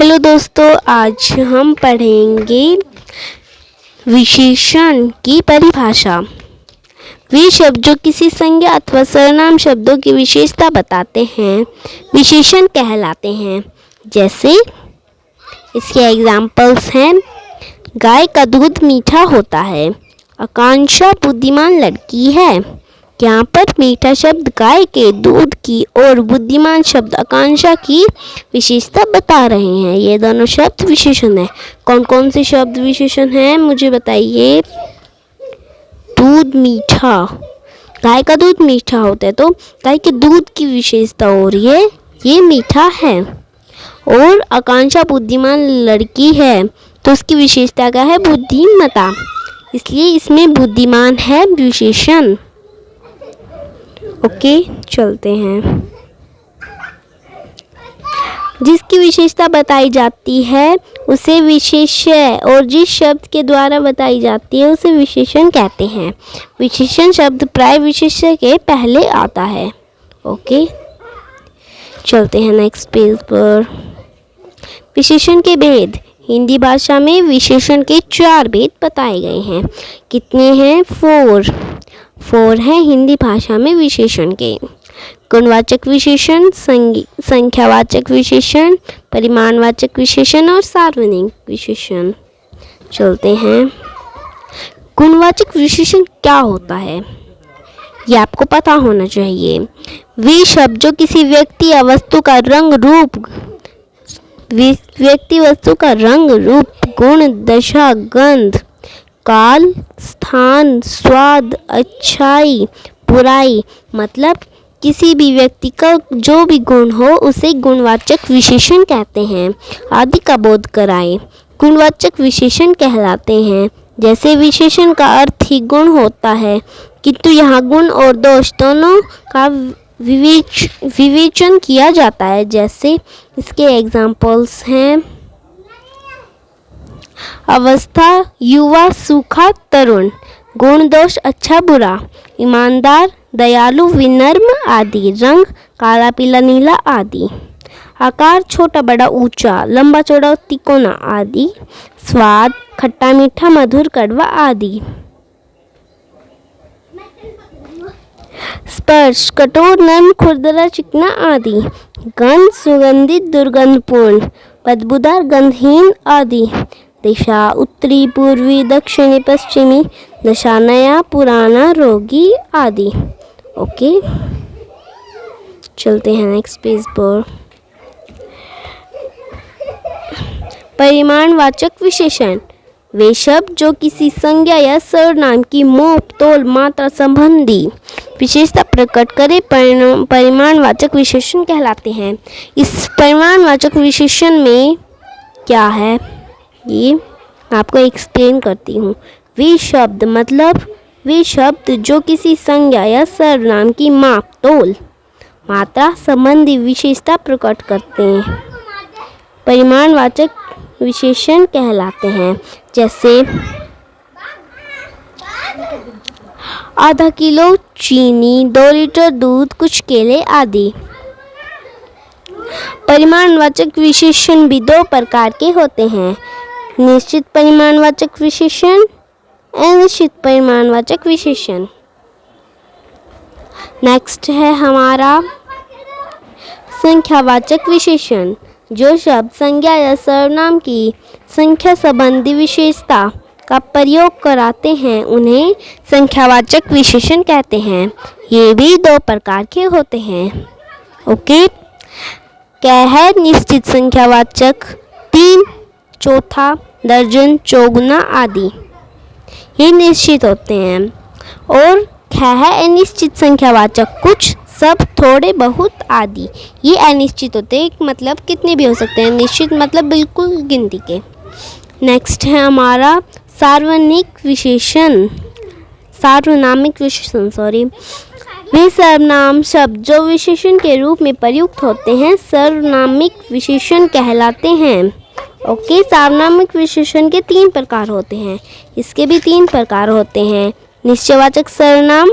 Hello दोस्तों, आज हम पढ़ेंगे विशेषण की परिभाषा। वे शब्द जो किसी संज्ञा अथवा सर्वनाम शब्दों की विशेषता बताते हैं विशेषण कहलाते हैं। जैसे इसके एग्जाम्पल्स हैं, गाय का दूध मीठा होता है। आकांक्षा बुद्धिमान लड़की है। यहाँ पर मीठा शब्द गाय के दूध की और बुद्धिमान शब्द आकांक्षा की विशेषता बता रहे हैं। ये दोनों शब्द विशेषण हैं। कौन कौन से शब्द विशेषण हैं मुझे बताइए। दूध मीठा, गाय का दूध मीठा होता है तो गाय के दूध की विशेषता हो रही है, ये मीठा है। और आकांक्षा बुद्धिमान लड़की है तो उसकी विशेषता क्या है, बुद्धिमता, इसलिए इसमें बुद्धिमान है विशेषण। ओके, चलते हैं। जिसकी विशेषता बताई जाती है उसे विशेष्य और जिस शब्द के द्वारा बताई जाती है उसे विशेषण कहते हैं। विशेषण शब्द प्राय विशेष्य के पहले आता है। ओके, चलते हैं नेक्स्ट पेज पर। विशेषण के भेद। हिंदी भाषा में विशेषण के 4 भेद बताए गए हैं। कितने हैं? 4 हैं हिंदी भाषा में विशेषण के। गुणवाचक विशेषण, संख्यावाचक विशेषण, परिमाणवाचक विशेषण और सार्वनामिक विशेषण। चलते हैं। गुणवाचक विशेषण क्या होता है ये आपको पता होना चाहिए। वे शब्द जो किसी व्यक्ति या वस्तु का रंग रूप, गुण, दशा, गंध, काल, स्थान, स्वाद, अच्छाई, बुराई, मतलब किसी भी व्यक्ति का जो भी गुण हो उसे गुणवाचक विशेषण कहते हैं, आदि का बोध कराए गुणवाचक विशेषण कहलाते हैं। जैसे विशेषण का अर्थ ही गुण होता है, किंतु यहाँ गुण और दोष दोनों का विवेचन किया जाता है। जैसे इसके एग्जाम्पल्स हैं, अवस्था, युवा, सूखा, तरुण, गुण, दोष, अच्छा, बुरा, ईमानदार, दयालु, विनम्र आदि, रंग, काला, पीला, नीला आदि, आकार, छोटा, बड़ा, ऊंचा, लंबा, चौड़ा, तिकोना आदि, स्वाद, खट्टा, मीठा, मधुर, कड़वा आदि, स्पर्श, कठोर, नर्म, खुरदरा, चिकना आदि, गंध, सुगंधित, दुर्गंधपूर्ण, बदबूदार, गंधहीन आदि, दिशा, उत्तरी, पूर्वी, दक्षिणी, पश्चिमी, दशा, नया, पुराना, रोगी आदि। ओके, चलते हैं नेक्स्ट पेज पर। परिमाणवाचक विशेषण। वे शब्द जो किसी संज्ञा या सर्वनाम की माप, तोल, मात्रा संबंधी विशेषता प्रकट करे परिमाणवाचक विशेषण कहलाते हैं। इस परिमाणवाचक विशेषण में क्या है ये आपको एक्सप्लेन करती हूँ। वे शब्द मतलब वे शब्द जो किसी संज्ञा या सर्वनाम की माप, तोल, मात्रा संबंधी विशेषता प्रकट करते हैं परिमाणवाचक विशेषण कहलाते हैं। जैसे आधा किलो चीनी, 2 लीटर दूध, कुछ केले आदि। परिमाणवाचक विशेषण भी 2 प्रकार के होते हैं, निश्चित परिमाणवाचक विशेषण, अनिश्चित परिमाणवाचक विशेषण। नेक्स्ट है हमारा संख्यावाचक विशेषण। जो शब्द संज्ञा या सर्वनाम की संख्या संबंधी विशेषता का प्रयोग कराते हैं उन्हें संख्यावाचक विशेषण कहते हैं। ये भी 2 प्रकार के होते हैं। ओके, क्या है? निश्चित संख्यावाचक 3, चौथा, दर्जन, चौगुना आदि, ये निश्चित होते हैं। और क्या है? अनिश्चित संख्यावाचक कुछ, सब, थोड़े, बहुत आदि, ये अनिश्चित होते हैं, मतलब कितने भी हो सकते हैं। निश्चित मतलब बिल्कुल गिनती के। नेक्स्ट है हमारा सार्वनामिक विशेषण। वे सर्वनाम शब्द जो विशेषण के रूप में प्रयुक्त होते हैं सार्वनामिक विशेषण कहलाते हैं। ओके, सार्वनामिक विशेषण के 3 प्रकार होते हैं। इसके भी 3 प्रकार होते हैं, निश्चयवाचक सर्वनाम,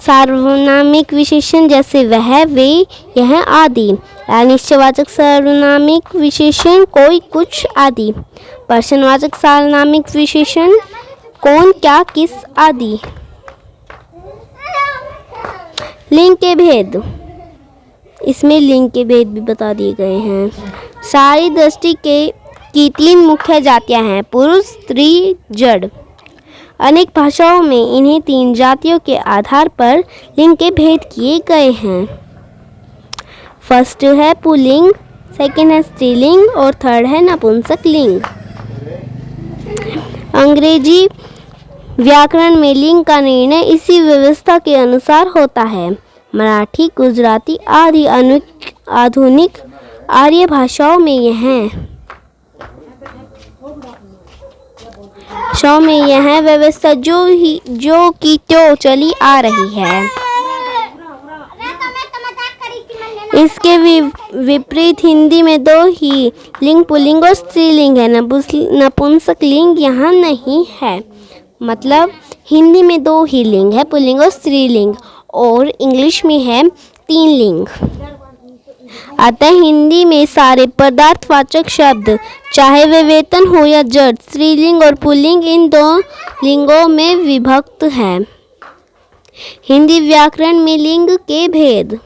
सार्वनामिक विशेषण जैसे वह, वे, यह आदि। अनिश्चयवाचक सार्वनामिक विशेषण कोई, कुछ आदि। प्रश्नवाचक सार्वनामिक विशेषण कौन, क्या, किस आदि। लिंग के भेद, इसमें लिंग के भेद भी बता दिए गए हैं। शारीरिक दृष्टि की 3 मुख्य जातियां हैं, पुरुष, स्त्री, जड़। अनेक भाषाओं में इन्हीं 3 जातियों के आधार पर लिंग के भेद किए गए हैं। फर्स्ट है पुल्लिंग, सेकंड है स्त्रीलिंग और थर्ड है नपुंसक लिंग। अंग्रेजी व्याकरण में लिंग का निर्णय इसी व्यवस्था के अनुसार होता है। मराठी, गुजराती आदि आधुनिक आर्य भाषाओं में यह व्यवस्था जो कि त्यों चली आ रही है। इसके विपरीत हिंदी में 2 ही लिंग, पुल्लिंग और स्त्रीलिंग है। नपुंसक लिंग यहाँ नहीं है। मतलब हिंदी में 2 ही लिंग है, पुल्लिंग और स्त्रीलिंग, और इंग्लिश में है 3 लिंग। अतः हिंदी में सारे पदार्थवाचक शब्द, चाहे वे वेतन हो या जड़, स्त्रीलिंग और पुल्लिंग इन 2 लिंगों में विभक्त है। हिंदी व्याकरण में लिंग के भेद।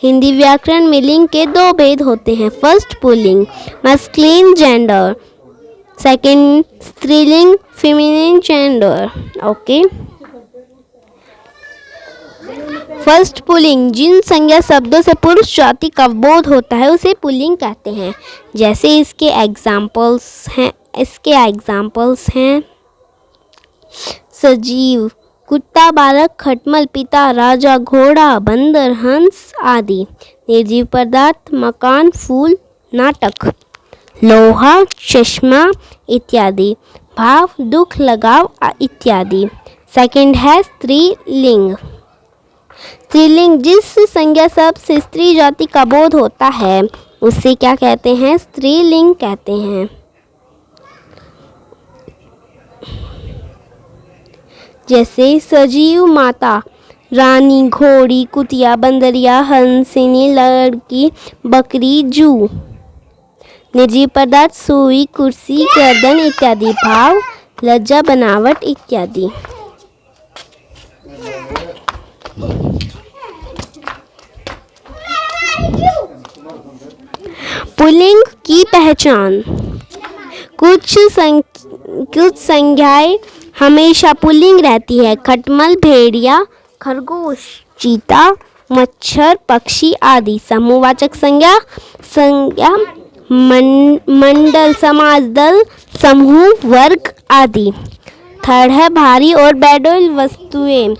हिंदी व्याकरण में लिंग के 2 भेद होते हैं। फर्स्ट पुल्लिंग, मस्कुलिन जेंडर, सेकंड स्त्रीलिंग, फेमिनिन जेंडर। ओके। फर्स्ट पुल्लिंग, जिन संज्ञा शब्दों से पुरुष जाति का बोध होता है उसे पुल्लिंग कहते हैं। जैसे इसके एग्जाम्पल्स हैं सजीव, कुत्ता, बालक, खटमल, पिता, राजा, घोड़ा, बंदर, हंस आदि। निर्जीव पदार्थ, मकान, फूल, नाटक, लोहा, चश्मा इत्यादि। भाव, दुख, लगाव इत्यादि। सेकंड है स्त्रीलिंग। स्त्रीलिंग, जिस संज्ञा शब्द से स्त्री जाति का बोध होता है उसे क्या कहते हैं? स्त्रीलिंग कहते हैं। जैसे सजीव, माता, रानी, घोड़ी, कुतिया, बंदरिया, हंसिनी, लड़की, बकरी, जू। निर्जीव पदार्थ, सुई, कुर्सी, गर्दन इत्यादि। भाव, लज्जा, बनावट इत्यादि। पुल्लिंग की पहचान। कुछ संज्ञाएं हमेशा पुल्लिंग रहती है। खटमल, भेड़िया, खरगोश, चीता, मच्छर, पक्षी आदि। समूहवाचक संज्ञा मंडल, समाज, दल, समूह, वर्ग आदि। थर्ड है भारी और बेडौल वस्तुएं,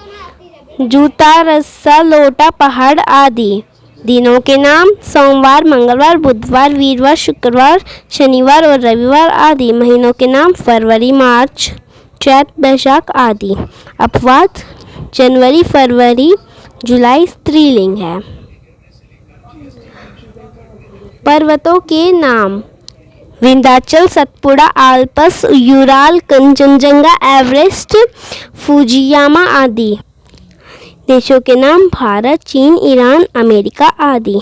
जूता, रस्सा, लोटा, पहाड़ आदि। दिनों के नाम सोमवार, मंगलवार, बुधवार, वीरवार, शुक्रवार, शनिवार और रविवार आदि। महीनों के नाम फरवरी, मार्च, चैत, बैसाख आदि। अपवाद जनवरी, फरवरी, जुलाई। स्त्रीलिंग है। पर्वतों के नाम Vindhyachal, Satpura, Alps, Ural, Kanchenjunga, Everest, Fujiyama आदि। देशों के नाम भारत, चीन, ईरान, अमेरिका आदि।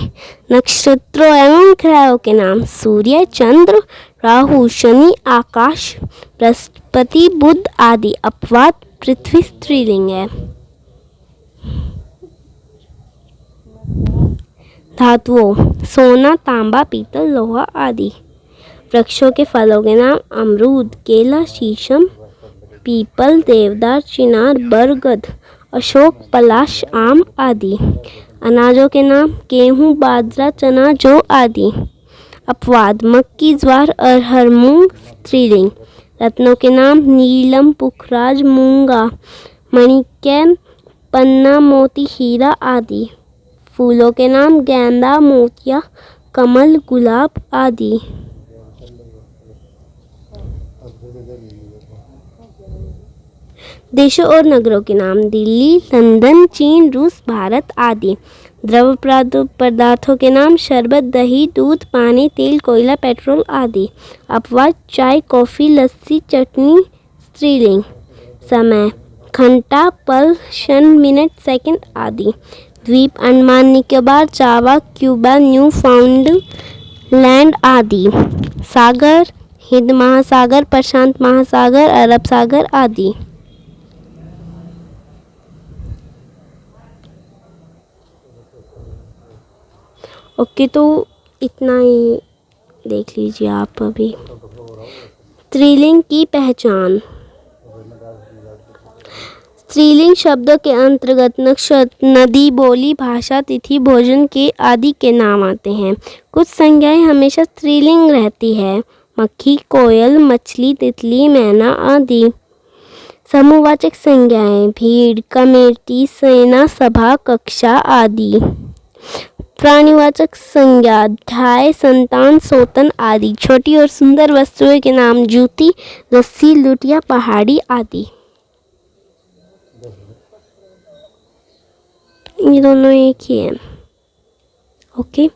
नक्षत्रों एवं ग्रहों के नाम सूर्य, चंद्र, राहु, शनि, आकाश, बृहस्पति, बुध आदि। अपवाद पृथ्वी स्त्रीलिंग है। धातुओं सोना, तांबा, पीतल, लोहा आदि। वृक्षों के फलों के नाम अमरूद, केला, शीशम, पीपल, देवदार, चिनार, बरगद, अशोक, पलाश, आम आदि। अनाजों के नाम गेहूं, बाजरा, चना, जौ आदि। अपवाद मक्की, ज्वार, अरहर, मूंग स्त्रीलिंग। रत्नों के नाम नीलम, पुखराज, मूंगा, मणिकैन, पन्ना, मोती, हीरा आदि। फूलों के नाम गेंदा, मोतिया, कमल, गुलाब आदि। देशों और नगरों के नाम दिल्ली, लंदन, चीन, रूस, भारत आदि। द्रव पदार्थों के नाम शरबत, दही, दूध, पानी, तेल, कोयला, पेट्रोल आदि। अपवाद चाय, कॉफी, लस्सी, चटनी स्त्रीलिंग। समय घंटा, पल, क्षण, मिनट, सेकंड आदि। द्वीप अंडमान निकोबार, जावा, क्यूबा, न्यू फाउंड लैंड आदि। सागर हिंद महासागर, प्रशांत महासागर, अरब सागर आदि। ओके, तो इतना ही देख लीजिए आप अभी। स्त्रीलिंग की पहचान। स्त्रीलिंग शब्दों के अंतर्गत नक्षत्र, नदी, बोली, भाषा, तिथि, भोजन के आदि के नाम आते हैं। कुछ संज्ञाएं हमेशा स्त्रीलिंग रहती है। मक्खी, कोयल, मछली, तितली, मैना आदि। समूहवाचक संज्ञाएं भीड़, कमेटी, सेना, सभा, कक्षा आदि। प्राणीवाचक संज्ञा ढाई, संतान, सोतन आदि। छोटी और सुंदर वस्तुओं के नाम जूती, रस्सी, लुटिया, पहाड़ी आदि। ये दोनों एक ही है। ओके,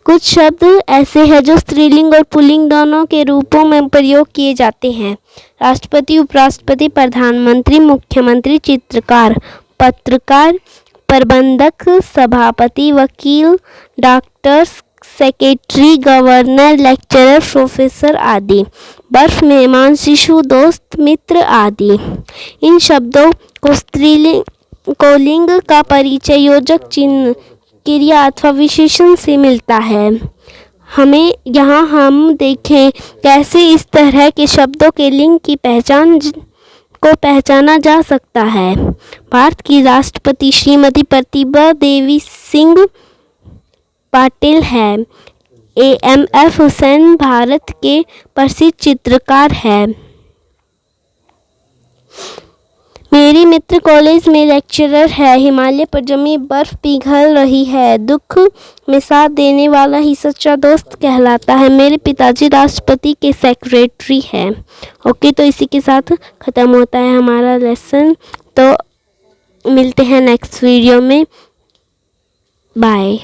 कुछ शब्द ऐसे हैं जो स्त्रीलिंग और पुल्लिंग दोनों के रूपों में प्रयोग किए जाते हैं। राष्ट्रपति, उपराष्ट्रपति, प्रधानमंत्री, मुख्यमंत्री, चित्रकार, पत्रकार, प्रबंधक, सभापति, वकील, doctor, secretary, governor, lecturer, professor आदि। बर्फ, मेहमान, शिशु, दोस्त, मित्र आदि। इन शब्दों को स्त्रीलिंग को लिंग का परिचय योजक चिन्ह, क्रिया अथवा विशेषण से मिलता है। हमें यहाँ हम देखें कैसे इस तरह के शब्दों के लिंग की पहचान को पहचाना जा सकता है। भारत की राष्ट्रपति श्रीमती प्रतिभा देवी सिंह पाटिल है। AMF हुसैन भारत के प्रसिद्ध चित्रकार है। मेरी मित्र कॉलेज में लेक्चरर है। हिमालय पर जमी बर्फ पिघल रही है। दुख में साथ देने वाला ही सच्चा दोस्त कहलाता है। मेरे पिताजी राष्ट्रपति के सेक्रेटरी हैं। ओके, तो इसी के साथ ख़त्म होता है हमारा लेसन। तो मिलते हैं नेक्स्ट वीडियो में। बाय।